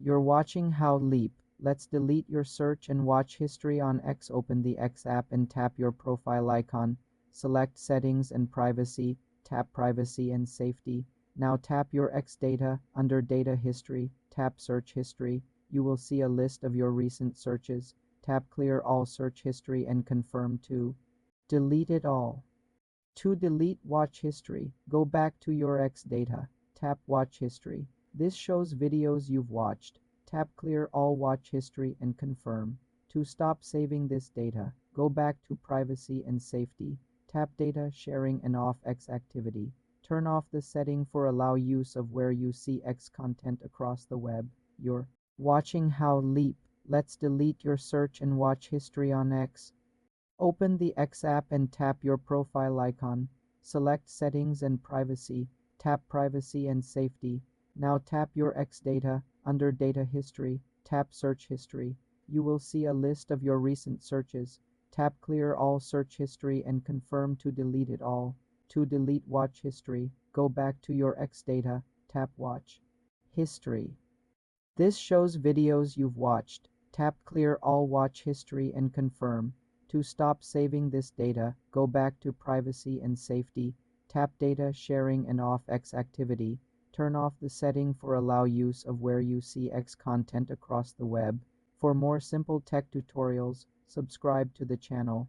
You're watching How Leap. Let's delete your search and watch history on X. Open the X app and tap your profile icon. Select Settings and Privacy. Tap Privacy and Safety. Now tap your X data. Under Data History, tap Search History. You will see a list of your recent searches. Tap Clear All Search History and confirm to delete it all. To delete watch history, go back to your X data. Tap Watch History. This shows videos you've watched. Tap Clear All Watch History and confirm. To stop saving this data, go back to Privacy and Safety. Tap Data Sharing and Off X Activity. Turn off the setting for allow use of where you see X content across the web. You're watching How Leap. Let's delete your search and watch history on X. Open the X app and tap your profile icon. Select Settings and Privacy. Tap Privacy and Safety. Now tap your X data. Under Data History, tap Search History. You will see a list of your recent searches. Tap Clear All Search History and confirm to delete it all. To delete Watch History, go back to your X data. Tap Watch History. This shows videos you've watched. Tap Clear All Watch History and confirm. To stop saving this data, go back to Privacy and Safety. Tap Data Sharing and Off X Activity. Turn off the setting for allow use of where you see X content across the web. For more simple tech tutorials, subscribe to the channel.